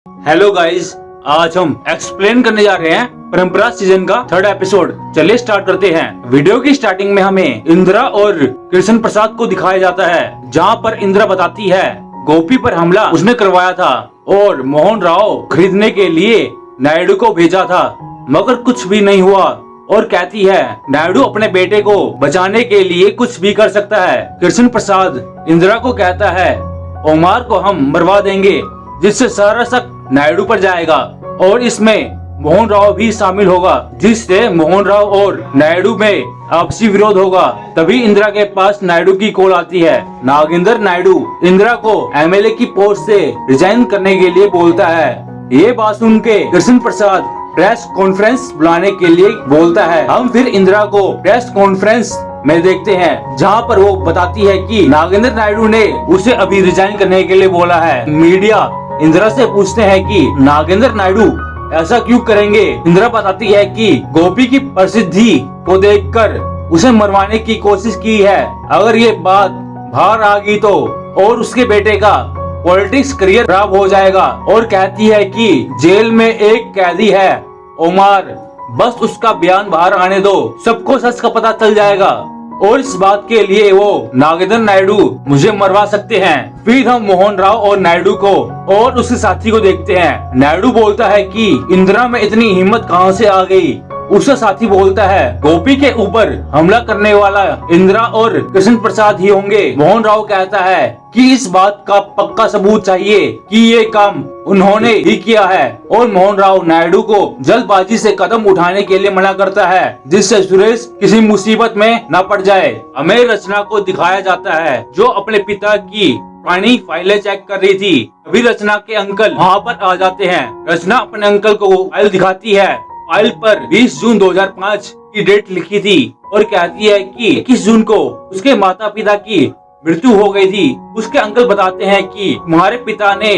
Hello guys, आज हम explain करने जा रहे हैं परंपरा सीजन का 3rd एपिसोड। चलिए स्टार्ट करते हैं। वीडियो की स्टार्टिंग में हमें इंदिरा और कृष्ण प्रसाद को दिखाया जाता है, जहां पर इंदिरा बताती है गोपी पर हमला उसने करवाया था और मोहन राव खरीदने के लिए नायडू को भेजा था, मगर कुछ भी नहीं हुआ। और कहती है नायडू अपने बेटे को बचाने के लिए कुछ भी कर सकता है। कृष्ण प्रसाद इंदिरा को कहता है ओमार को हम मरवा देंगे, जिससे सारा शक नायडू पर जाएगा और इसमें मोहन राव भी शामिल होगा, जिससे मोहन राव और नायडू में आपसी विरोध होगा। तभी इंदिरा के पास नायडू की कॉल आती है। नागेंद्र नायडू इंदिरा को एमएलए की पोस्ट से रिजाइन करने के लिए बोलता है। ये बात सुन के कृष्ण प्रसाद प्रेस कॉन्फ्रेंस बुलाने के लिए बोलता है। हम फिर इंदिरा को प्रेस कॉन्फ्रेंस में देखते हैं, जहां पर वो बताती है कि नागेंद्र नायडू ने उसे अभी रिजाइन करने के लिए बोला है। मीडिया इंदिरा से पूछते हैं कि नागेंद्र नायडू ऐसा क्यों करेंगे। इंदिरा बताती है कि गोपी की प्रसिद्धि को देखकर उसे मरवाने की कोशिश की है। अगर ये बात बाहर आ गई तो और उसके बेटे का पॉलिटिक्स करियर खराब हो जाएगा। और कहती है कि जेल में एक कैदी है ओमार, बस उसका बयान बाहर आने दो, सबको सच का पता चल जाएगा और इस बात के लिए वो नागेंद्र नायडू मुझे मरवा सकते हैं। फिर हम मोहन राव और नायडू को और उसके साथी को देखते हैं। नायडू बोलता है कि इंदिरा में इतनी हिम्मत कहां से आ गई। उसका साथी बोलता है गोपी के ऊपर हमला करने वाला इंदिरा और कृष्ण प्रसाद ही होंगे। मोहन राव कहता है कि इस बात का पक्का सबूत चाहिए कि ये काम उन्होंने ही किया है और मोहन राव नायडू को जल्दबाजी से कदम उठाने के लिए मना करता है, जिससे सुरेश किसी मुसीबत में न पड़ जाए। हमें रचना को दिखाया जाता है, जो अपने पिता की पुरानी फाइलें चेक कर रही थी। अभी रचना के अंकल वहाँ पर आ जाते हैं। रचना अपने अंकल को फाइल दिखाती है। फाइल पर 20 जून 2005 की डेट लिखी थी और कहती है कि 21 जून को उसके माता पिता की मृत्यु हो गई थी। उसके अंकल बताते हैं कि तुम्हारे पिता ने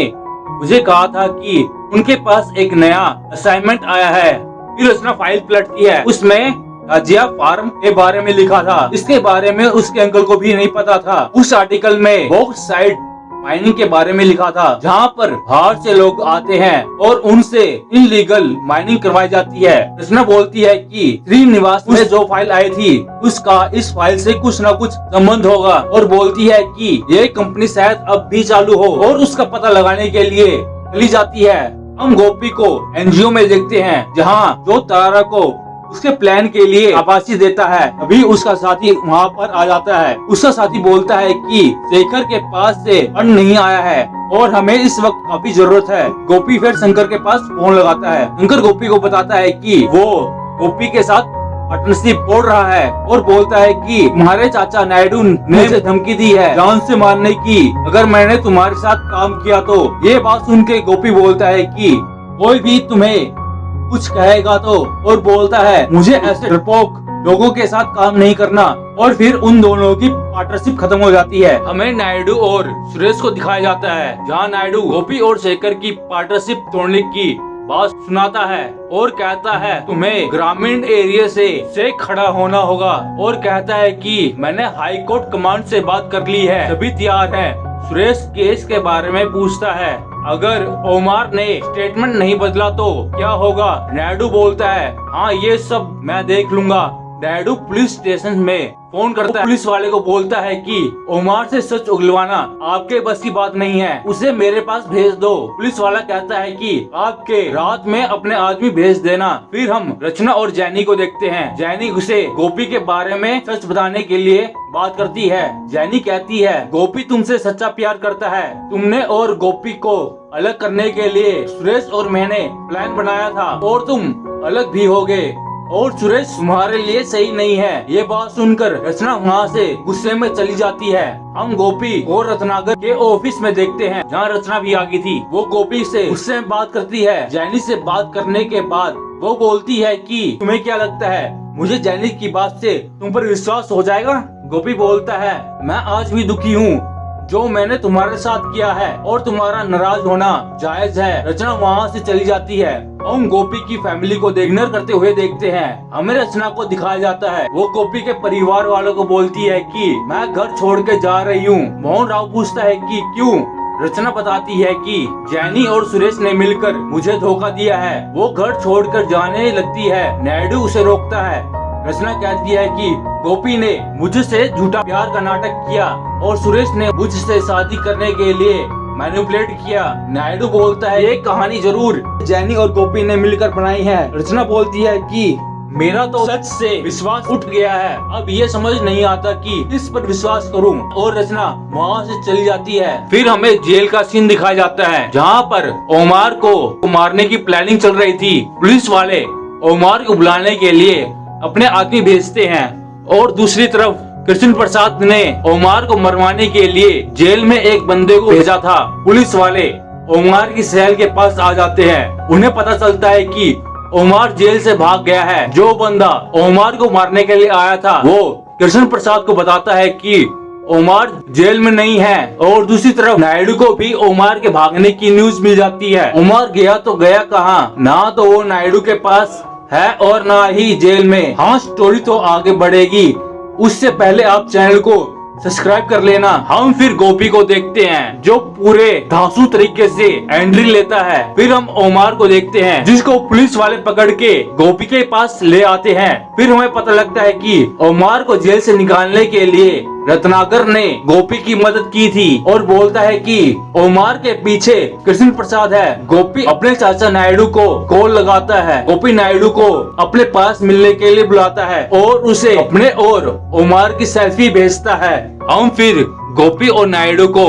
मुझे कहा था कि उनके पास एक नया असाइनमेंट आया है। फिर रचना फाइल पलटती है, उसमें राज्य फार्म के बारे में लिखा था। इसके बारे में उसके अंकल को भी नहीं पता था। उस आर्टिकल में बॉक्साइट माइनिंग के बारे में लिखा था, जहां पर बाहर से लोग आते हैं और उनसे इनलीगल माइनिंग करवाई जाती है। रचना बोलती है कि श्रीनिवास में जो फाइल आई थी उसका इस फाइल से कुछ न कुछ संबंध होगा और बोलती है कि ये कंपनी शायद अब भी चालू हो और उसका पता लगाने के लिए चली जाती है। हम गोपी को एनजीओ में देखते हैं, जहाँ जो तारा को उसके प्लान के लिए आभासी देता है। अभी उसका साथी वहाँ पर आ जाता है। उसका साथी बोलता है कि शेखर के पास से फंड नहीं आया है और हमें इस वक्त काफी जरूरत है। गोपी फिर शंकर के पास फोन लगाता है। शंकर गोपी को बताता है कि वो गोपी के साथ पार्टनरशिप तोड़ रहा है और बोलता है कि तुम्हारे चाचा नायडू ने मुझे धमकी दी है जान से मारने की, अगर मैंने तुम्हारे साथ काम किया तो। ये बात सुन के गोपी बोलता है कि कोई भी तुम्हें कुछ कहेगा तो, और बोलता है मुझे ऐसे डरपोक लोगों के साथ काम नहीं करना। और फिर उन दोनों की पार्टनरशिप खत्म हो जाती है। हमें नायडू और सुरेश को दिखाया जाता है, जहां नायडू गोपी और शेखर की पार्टनरशिप तोड़ने की बात सुनाता है और कहता है तुम्हें ग्रामीण एरिया से खड़ा होना होगा और कहता है कि मैंने हाई कोर्ट कमांड से बात कर ली है, सभी तैयार है। सुरेश केस के बारे में पूछता है, अगर ओमार ने स्टेटमेंट नहीं बदला तो क्या होगा। नायडू बोलता है हाँ ये सब मैं देख लूंगा। नायडू पुलिस स्टेशन में फोन करता है। पुलिस वाले को बोलता है कि ओमार से सच उगलवाना आपके बस की बात नहीं है, उसे मेरे पास भेज दो। पुलिस वाला कहता है कि आपके रात में अपने आदमी भेज देना। फिर हम रचना और जैनी को देखते हैं। जैनी उसे गोपी के बारे में सच बताने के लिए बात करती है। जैनी कहती है गोपी तुमसे सच्चा प्यार करता है। तुमने और गोपी को अलग करने के लिए सुरेश और मैंने प्लान बनाया था और तुम अलग भी हो गए और सुरेश तुम्हारे लिए सही नहीं है। ये बात सुनकर रचना वहाँ से गुस्से में चली जाती है। हम गोपी और रत्नाकर के ऑफिस में देखते हैं, जहाँ रचना भी आ गई थी। वो गोपी से गुस्से में बात करती है। जैनी से बात करने के बाद वो बोलती है कि तुम्हें क्या लगता है मुझे जैनी की बात से तुम पर विश्वास हो जाएगा। गोपी बोलता है मैं आज भी दुखी हूँ, जो मैंने तुम्हारे साथ किया है और तुम्हारा नाराज होना जायज है। रचना वहाँ से चली जाती है। हम गोपी की फैमिली को डिनर करते हुए देखते हैं। हमें रचना को दिखाया जाता है, वो गोपी के परिवार वालों को बोलती है कि मैं घर छोड़ के जा रही हूँ। मोहन राव पूछता है कि क्यों। रचना बताती है कि जैनी और सुरेश ने मिलकर मुझे धोखा दिया है। वो घर छोड़कर जाने लगती है। नायडू उसे रोकता है। रचना कहती है कि गोपी ने मुझसे झूठा प्यार का नाटक किया और सुरेश ने मुझसे शादी करने के लिए मैनिपुलेट किया। नायडू बोलता है ये कहानी जरूर जैनी और गोपी ने मिलकर बनाई है। रचना बोलती है कि मेरा तो सच से विश्वास उठ गया है। अब ये समझ नहीं आता कि किस पर विश्वास करूं। और रचना वहाँ से चली जाती है। फिर हमें जेल का सीन दिखाया जाता है जहाँ पर ओमार को मारने की प्लानिंग चल रही थी। पुलिस वाले ओमार को बुलाने के लिए अपने आदमी भेजते हैं और दूसरी तरफ कृष्ण प्रसाद ने ओमार को मरवाने के लिए जेल में एक बंदे को भेजा था। पुलिस वाले ओमार की सेल के पास आ जाते हैं। उन्हें पता चलता है कि ओमार जेल से भाग गया है। जो बंदा ओमार को मारने के लिए आया था वो कृष्ण प्रसाद को बताता है कि ओमार जेल में नहीं है। और दूसरी तरफ नायडू को भी ओमार के भागने की न्यूज मिल जाती है। ओमार गया तो गया कहाँ, ना तो वो नायडू के पास है और ना ही जेल में। हाँ, स्टोरी तो आगे बढ़ेगी, उससे पहले आप चैनल को सब्सक्राइब कर लेना। हम फिर गोपी को देखते हैं जो पूरे धांसू तरीके से एंट्री लेता है। फिर हम ओमार को देखते हैं जिसको पुलिस वाले पकड़ के गोपी के पास ले आते हैं। फिर हमें पता लगता है कि ओमार को जेल से निकालने के लिए रत्नाकर ने गोपी की मदद की थी और बोलता है कि ओमार के पीछे कृष्ण प्रसाद है। गोपी अपने चाचा नायडू को कॉल लगाता है। गोपी नायडू को अपने पास मिलने के लिए बुलाता है और उसे अपने और ओमार की सेल्फी भेजता है। हम फिर गोपी और नायडू को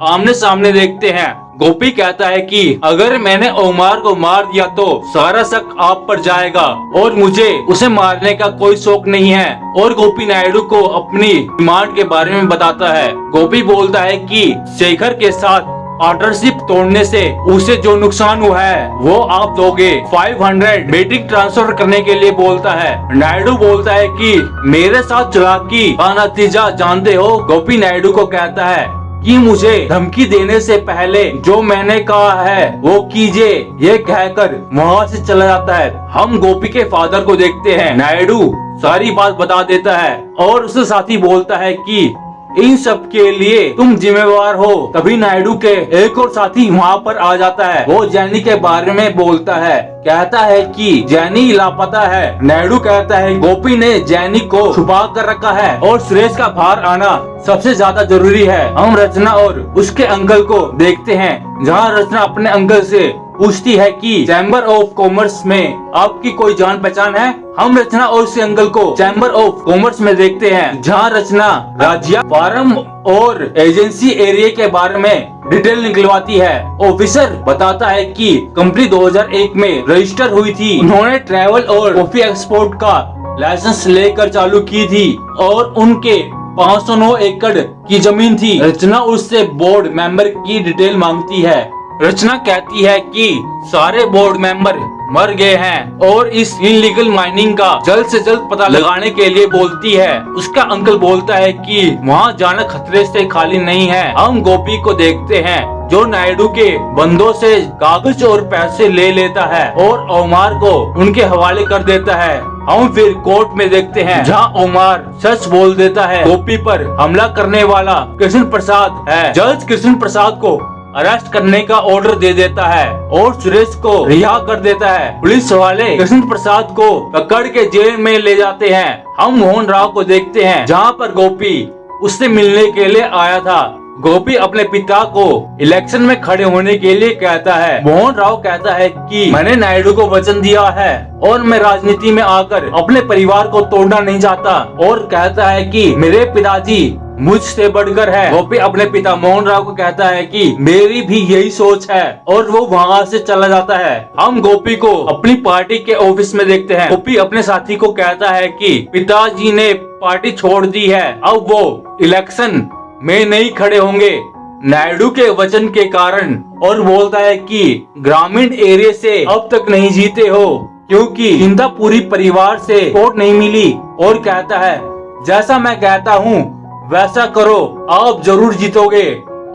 आमने सामने देखते हैं। गोपी कहता है कि अगर मैंने ओमार को मार दिया तो सारा शक आप पर जाएगा और मुझे उसे मारने का कोई शौक नहीं है। और गोपी नायडू को अपनी डिमांड के बारे में बताता है। गोपी बोलता है कि शेखर के साथ पार्टनरशिप तोड़ने से उसे जो नुकसान हुआ है वो आप दोगे। 500 मीटिंग ट्रांसफर करने के लिए बोलता है। नायडू बोलता है कि मेरे साथ चालाकी का नतीजा जानते हो। गोपी नायडू को कहता है कि मुझे धमकी देने से पहले जो मैंने कहा है वो कीजिए। ये कहकर वहाँ से चला जाता है। हम गोपी के फादर को देखते हैं। नायडू सारी बात बता देता है और उसके साथी बोलता है कि इन सब के लिए तुम जिम्मेवार हो। तभी नायडू के एक और साथी वहाँ पर आ जाता है। वो जैनी के बारे में बोलता है, कहता है कि जैनी लापता है। नायडू कहता है गोपी ने जैनी को छुपा कर रखा है और सुरेश का बाहर आना सबसे ज्यादा जरूरी है। हम रचना और उसके अंकल को देखते हैं जहाँ रचना अपने अंकल से पूछती है कि चैम्बर ऑफ कॉमर्स में आपकी कोई जान पहचान है। हम रचना और उसके अंकल को चैम्बर ऑफ कॉमर्स में देखते हैं जहाँ रचना राज्य फार्म और एजेंसी एरिया के बारे में डिटेल निकलवाती है। ऑफिसर बताता है कि कंपनी 2001 में रजिस्टर हुई थी। उन्होंने ट्रैवल और कॉफी एक्सपोर्ट का लाइसेंस लेकर चालू की थी और उनके 509 एकड़ की जमीन थी। रचना उससे बोर्ड मेंबर की डिटेल मांगती है। रचना कहती है कि सारे बोर्ड मेंबर मर गए हैं और इस इनलीगल माइनिंग का जल्द से जल्द पता लगाने के लिए बोलती है। उसका अंकल बोलता है कि वहाँ जाना खतरे से खाली नहीं है। हम गोपी को देखते हैं जो नायडू के बंदों से कागज और पैसे ले लेता है और ओमार को उनके हवाले कर देता है। हम फिर कोर्ट में देखते हैं जहाँ ओमार सच बोल देता है। गोपी पर हमला करने वाला कृष्ण प्रसाद है। जज कृष्ण प्रसाद को अरेस्ट करने का ऑर्डर दे देता है और सुरेश को रिहा कर देता है। पुलिस वाले कृष्ण प्रसाद को पकड़ के जेल में ले जाते हैं। हम मोहन राव को देखते हैं जहाँ पर गोपी उससे मिलने के लिए आया था। गोपी अपने पिता को इलेक्शन में खड़े होने के लिए कहता है। मोहन राव कहता है कि मैंने नायडू को वचन दिया है और मैं राजनीति में आकर अपने परिवार को तोड़ना नहीं चाहता। और कहता है कि मेरे पिताजी मुझसे बढ़कर है। गोपी अपने पिता मोहन राव को कहता है कि मेरी भी यही सोच है और वो वहाँ से चला जाता है। हम गोपी को अपनी पार्टी के ऑफिस में देखते हैं। गोपी अपने साथी को कहता है कि पिताजी ने पार्टी छोड़ दी है, अब वो इलेक्शन में नहीं खड़े होंगे नायडू के वचन के कारण। और बोलता है कि ग्रामीण एरिया से अब तक नहीं जीते हो क्योंकि चिंता पूरी परिवार से वोट नहीं मिली। और कहता है जैसा मैं कहता हूँ वैसा करो, आप जरूर जीतोगे।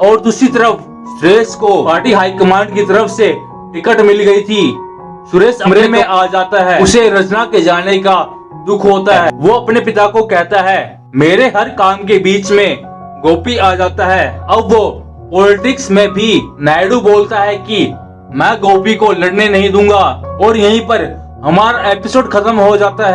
और दूसरी तरफ सुरेश को पार्टी हाईकमांड की तरफ से टिकट मिल गई थी। सुरेश कमरे में आ जाता है। उसे रचना के जाने का दुख होता है। वो अपने पिता को कहता है मेरे हर काम के बीच में गोपी आ जाता है। अब वो पॉलिटिक्स में भी नायडू बोलता है कि मैं गोपी को लड़ने नहीं दूंगा और यहीं पर हमारा एपिसोड खत्म हो जाता है।